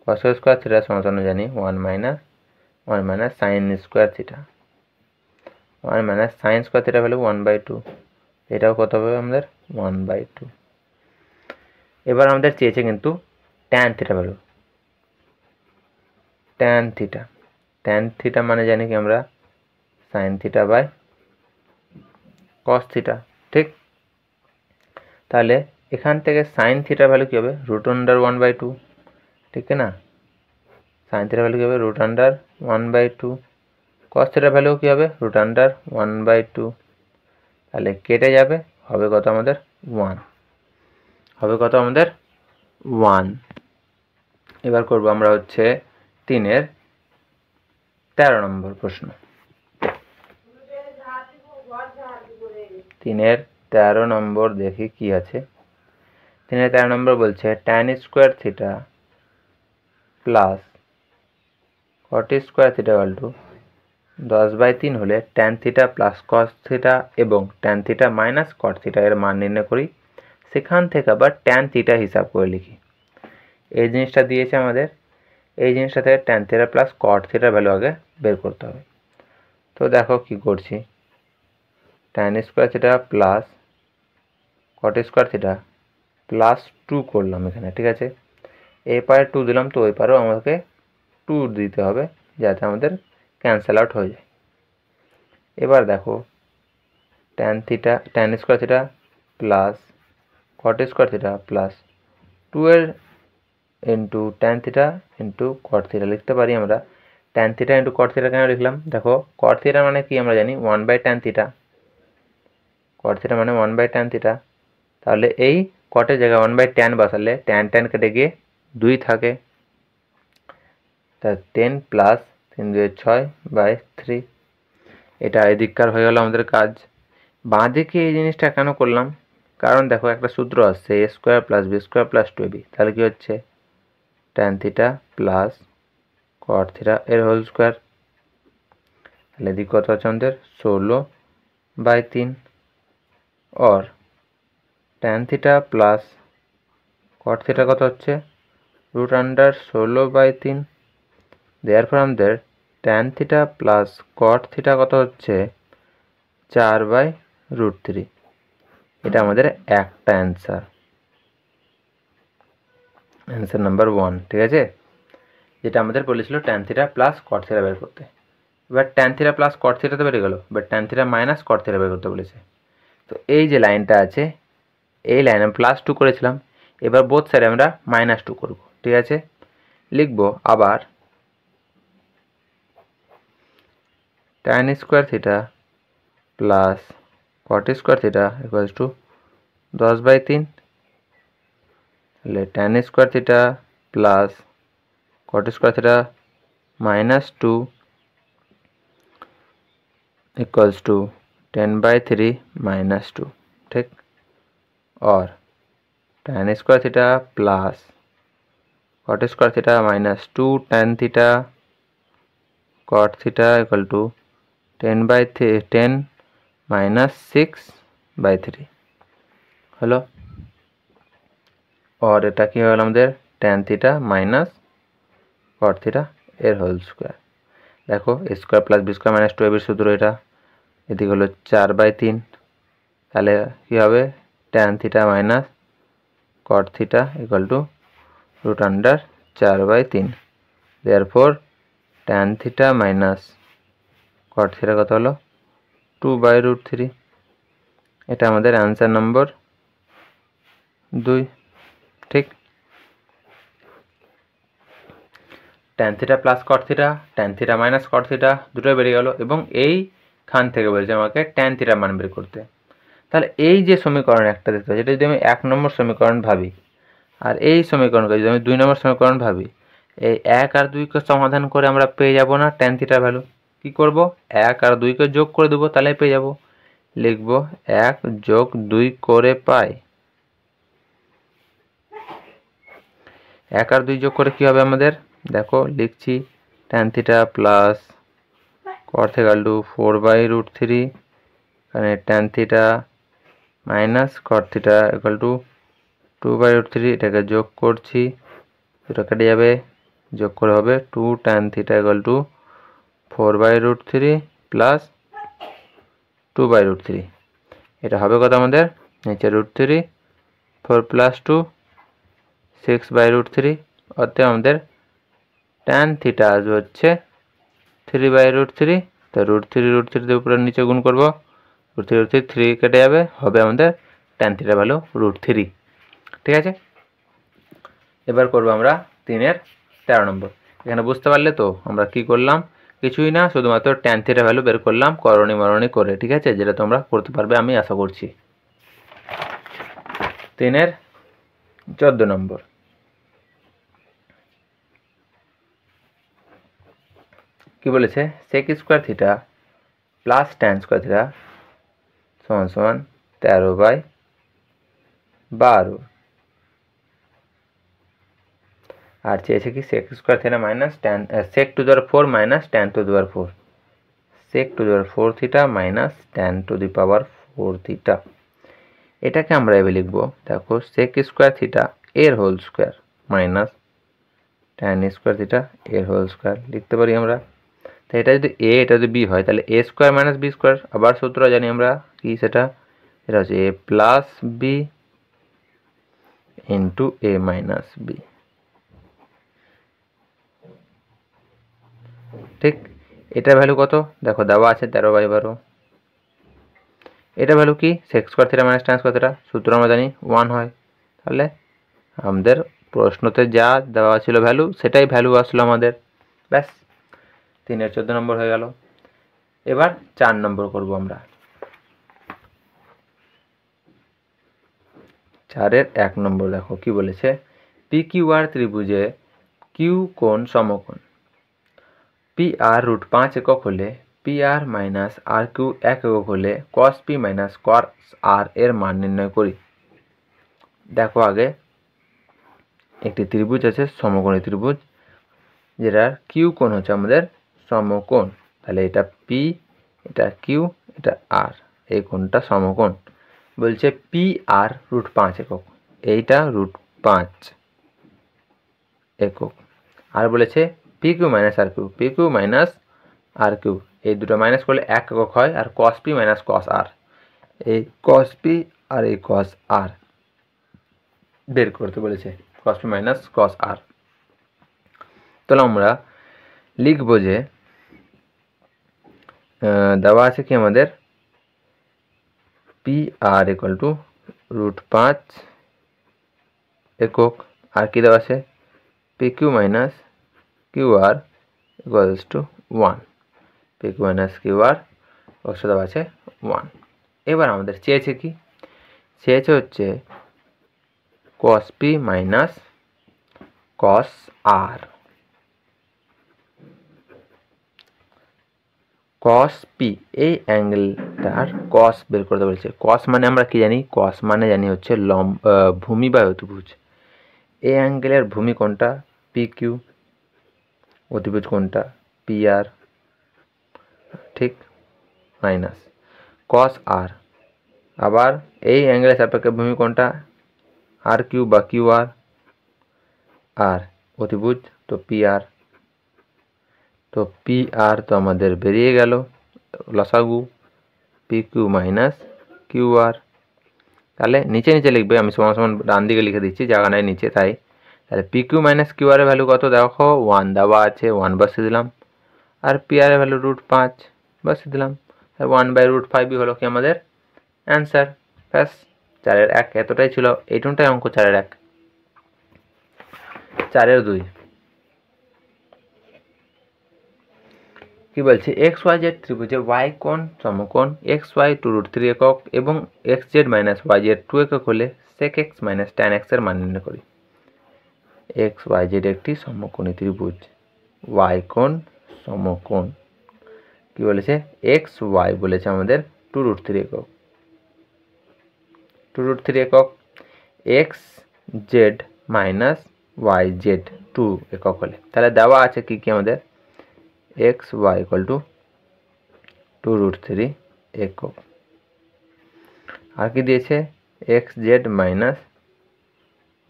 কস স্কোয়ার থিটার সমাধান জানি 1 minus sine square theta 1 minus sine square থিটার ভ্যালু 1/2 এটাও কত হবে আমাদের 1/2। এবার আমাদের চেয়েছে কিন্তু tan theta value tan theta মানে জানি কি আমরা sine theta by cos theta ঠিক। তাহলে এখান থেকে সাইন থিটার ভ্যালু কী হবে √1/2 ঠিক না সাইন থিটার ভ্যালু কী হবে √1/2 কস থিটার ভ্যালু কী হবে √1/2 তাহলে কেটে যাবে হবে কত আমাদের 1 হবে কত আমাদের 1। এবার করব আমরা হচ্ছে 3-এর 13 নম্বর প্রশ্ন 3-এর 13 নম্বর দেখি কি আছে 3-এর 13 নম্বর বলছে tan square theta plus cot square theta equal two 10/3 হলে tan theta plus cos theta এবং tan theta minus cot theta এর মান নির্ণয় করি সেখান থেকে আবার tan থিটা হিসাব করে লিখি। এই জিনিসটা দিয়েছে আমাদের এই জিনিসটা থেকে tan থিটা প্লাস cot থিটার ভ্যালু আগে বের করতে হবে। তো দেখো কি করছি tan square theta plus cot square theta plus 2 করলাম এখানে ঠিক আছে এই পারে 2 দিলাম তো ওই পারেও আমাকে 2 দিতে হবে যাতে আমাদের ক্যান্সেল আউট হয়ে যায়। এবার দেখো tan square theta plus cot square theta plus 12 into tan theta into cot theta লিখতে পারি আমরা। tan theta into cot theta কেন লিখলাম দেখো cot থিটা মানে কি আমরা জানি 1/tan থিটা cot থিটা মানে 1/tan থিটা তাহলে এই কটের জায়গায় 1/tan বসালে tan কেটে গিয়ে 2 থাকে তা 10 প্লাস 3 2 6/3 এটা এদিককার হয়ে গেল আমাদের কাজ। বাঁ দিকে এই জিনিসটা কেন করলাম কারণ দেখো একটা সূত্র আসছে a square plus b square plus 2ab তাহলে কি হচ্ছে tan theta plus cot theta এর হোল স্কোয়ার তাহলে এদিক কত আছে আমাদের 16/3 और tan theta plus cot theta কত হচ্ছে √16/3 দেয়ারফর আমাদের tan theta plus cot theta কত হচ্ছে 4/√3 এটা আমাদের একটা অ্যান্সার নাম্বার 1 ঠিক আছে যেটা আমাদের বলেছিল tan theta plus cot theta বের করতে। এবার tan theta plus cot theta তো বেরিয়ে গেল but tan theta minus cot theta বের করতে বলেছে। তো এই যে লাইনটা আছে এই লাইনে +2 করেছিলাম এবার বোথ সাইডে আমরা -2 করব ঠিক আছে লিখব আবার tan square theta plus cot square theta equals to 10/3 তাহলে tan square theta plus cot square theta -2 equals to 10/3 -2 ठीक और tan square theta plus cot square theta -2 tan theta cot theta equal to 10/10 -6/3 হলো और এটা কি হলো আমাদের tan theta minus cot theta এর হোল স্কয়ার দেখো a square plus b square minus 2ab এর সূত্র এটা এদিকে হলো 4/3 তাহলে কি হবে tan theta minus cot theta equal two √4/3 therefore tan theta minus cot theta কত হলো 2/√3। এটা আমাদের অ্যান্সার নম্বর 2। ঠিক, tan theta plus cot theta, tan theta minus cot theta দুটোই বেরিয়ে গেল, এবং এইখান থেকে বলছে আমাকে tan থিটা মান বের করতে। তাহলে এই যে সমীকরণ একটা দেখতে পাচ্ছি, এটা যদি আমি 1 নম্বর সমীকরণ ভাবি, আর এই সমীকরণকে যদি আমি 2 নম্বর সমীকরণ ভাবি, এই 1 আর 2কে সমাধান করে আমরা পেয়ে যাব না tan থিটার ভ্যালু। কি করব, 1 আর 2কে যোগ করে দেবো, তাহলে পেয়ে যাব। লিখব 1 যোগ 2 করে পাই। 1 আর 2 যোগ করে কি হবে আমাদের, দেখো লিখছি tan theta plus cot theta equal two 4/√3, এখানে tan theta minus cot theta equal two 2/√3, এটাকে যোগ করছি, দুটো কেটে যাবে, যোগ করে হবে 2 tan theta equal two 4/√3 plus 2/√3। এটা হবে কত আমাদের, নিচে √3, 4 প্লাস 2 6/√3, অতএব আমাদের tan থিটা আসবে হচ্ছে 3/√3। তো √3 দিয়ে উপরে নিচে গুণ করবো, √3 3 কেটে যাবে, হবে আমাদের tan থিটা ভ্যালু √3। ঠিক আছে, এবার করবো আমরা 3-এর 13 নম্বর। এখানে বুঝতে পারলে তো আমরা কি করলাম, কিছুই না, শুধুমাত্র tan থিটা ভ্যালু বের করলাম করণী মরণী করে। ঠিক আছে, যেটা তোমরা করতে পারবে আমি আশা করছি। 3-এর 14 নম্বর। কি বলেছে, sec square theta plus tan square theta সমান সমান 13/12, আর চেয়েছে কি sec square theta minus tan sec to the power 4 minus tan to the power 4, sec to the power 4 theta minus tan to the power 4 theta. এটাকে আমরা এভাবে লিখবো, দেখো sec স্কোয়ার থিটা এর whole square minus tan square theta এর whole square লিখতে পারি আমরা। তো এটা যদি a, এটা যদি b হয়, তাহলে a square minus b square, আবার সূত্র জানি আমরা কি সেটা, এটা হচ্ছে a plus b into a minus b। ঠিক, এটার ভ্যালু কত দেখো দেওয়া আছে 13/12। এটা ভ্যালু কি, sec square theta minus tan square theta, সূত্র আমরা জানি 1 হয়। তাহলে আমাদের প্রশ্নতে যা দেওয়া ছিল ভ্যালু, সেটাই ভ্যালু আসলো আমাদের, ব্যাস 3-এর 14 নম্বর হয়ে গেল। এবার 4 নম্বর করব আমরা। 4-এর 1 নম্বর দেখো কি বলেছে, PQR ত্রিভুজে কিউ কোণ সমকোণ, PR √5 একক হলে PR মাইনাস RQ 1 একক হলে cos P minus cos R এর মান নির্ণয় করি। দেখো আগে একটি ত্রিভুজ আছে, সমকোণী ত্রিভুজ, যেটার কিউ কোণ হচ্ছে আমাদের সমকোণ। তাহলে এটা P, এটা Q, এটা R, এই কোণটা সমকোণ। বলছে PR √5 একক, এইটা √5 একক, আর বলেছে PQ minus RQ, PQ minus RQ, এই দুটো মাইনাস করলে 1 একক হয়, আর cos P minus cos R, এই cos P আর এই cos R বের করতে বলেছে, cos P minus cos R। তাহলে আমরা লিখব যে দেওয়া আছে কি আমাদের PR ইকুয়াল টু √5 একক, আর কি দেওয়া আছে PQ minus QR equals to 1, PQ minus QR অবশ্য দেওয়া আছে 1। এবার আমাদের চেয়েছে কি, চেয়েছে হচ্ছে cos P minus cos R। cos P এই অ্যাঙ্গেলটার cos বের করতে বলেছে। cos মানে আমরা কি জানি, cos মানে জানি হচ্ছে ভূমি বা অতিভুজ। এই অ্যাঙ্গেলের ভূমি কোণটা PQ, অতিভুজ কোণটা PR, ঠিক, মাইনাস cos R, আবার এই অ্যাঙ্গেলের সাপেক্ষে ভূমি কোণটা RQ বা QR, আর অতিভুজ তো PR। তো PR তো আমাদের বেরিয়ে গেল লসাগু, PQ মাইনাস QR। তাহলে নিচে নিচে লিখবে, আমি সমান সমান ডান দিকে লিখে দিচ্ছি, জায়গা নাই নিচে, তাই তাহলে PQ মাইনাস QR এর ভ্যালু কত দেখো 1 দেওয়া আছে, 1 বসিয়ে দিলাম, আর PR এর ভ্যালু √5 বসিয়ে দিলাম। 1/√5 হলো কি আমাদের অ্যান্সার। ব্যাস, 4-এর 1 এতটাই ছিল, এইটুকুটাই অঙ্ক 4-এর 1। 4-এর 2 কি বলছে, XYZ ত্রিভুজে y কোণ সমকোণ XY 2√3 একক এবং XZ - YZ 2 একক হলে sec x - tan x এর মান নির্ণয় করি। XYZ একটি সমকোণী ত্রিভুজ, y কোণ সমকোণ, কি বলেছে XY বলেছে আমাদের 2√3 একক, 2√3 একক, XZ - YZ 2 একক হলে, তাহলে দেওয়া আছে কি কি আমাদের XY = 2√3 একক, আর কি দিয়েছে XZ -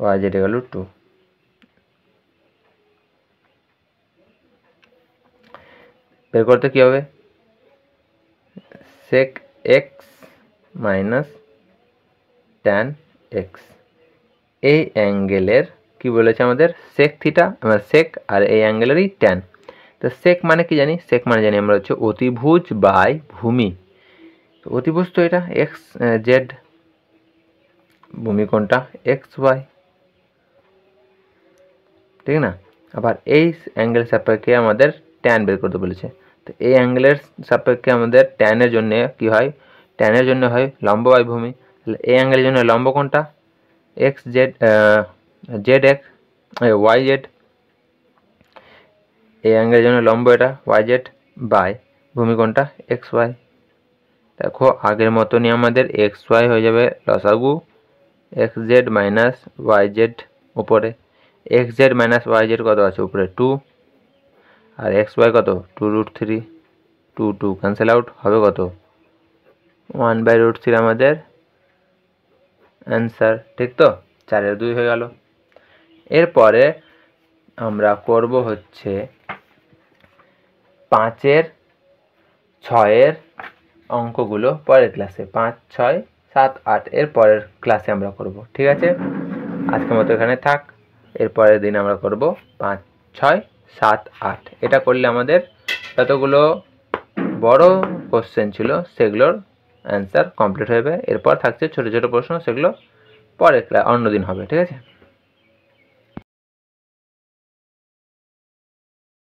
YZ = 2। বের করতে কি হবে, sec x - tan x, এই অ্যাঙ্গেলের কি বলেছে আমাদের sec থিটা, sec আর এই অ্যাঙ্গেলেরই tan। তো sec মানে কি জানি, sec মানে জানি আমরা হচ্ছে অতিভুজ বাই ভূমি। তো অতিভুজ তো এটা XZ, ভূমি কোণটা XY, ঠিক না। আবার এই অ্যাঙ্গেল সাপেক্ষে আমাদের tan বের করতে বলেছে। তো এই অ্যাঙ্গেলের সাপেক্ষে আমাদের tan এর জন্য কি হয়, tan এর জন্য হয় লম্ব বাই ভূমি। তাহলে এই অ্যাঙ্গেলের জন্য লম্ব কোণটা XZ, ZX YZ, এই অ্যাঙ্গেলের জন্য লম্ব এটা YZ বাই ভূমি কোণটা XY। দেখো আগের মতনই আমাদের XY হয়ে যাবে লসাগু XZ - YZ উপরে, XZ - YZ কত আছে উপরে 2, আর XY কত 2√3, 2 2 ক্যান্সেল আউট, হবে কত 1/√3 আমাদের অ্যান্সার, ঠিক তো। 4-এর 2 হয়ে গেল। এরপরে আমরা করব হচ্ছে 5-এর 6-এর অঙ্কগুলো পরের ক্লাসে, 5 6 7 8 এর পরের ক্লাসে আমরা করব, ঠিক আছে। আজকের মতো এখানে থাক, এর পরের দিন আমরা করব 5 6 7 8। এটা করলে আমাদের যতগুলো বড় কোশ্চেন ছিল সেগুলোর অ্যান্সার কমপ্লিট হয়ে যাবে। এরপর থাকছে ছোট ছোট প্রশ্ন, সেগুলো পরের অন্য দিন হবে, ঠিক আছে।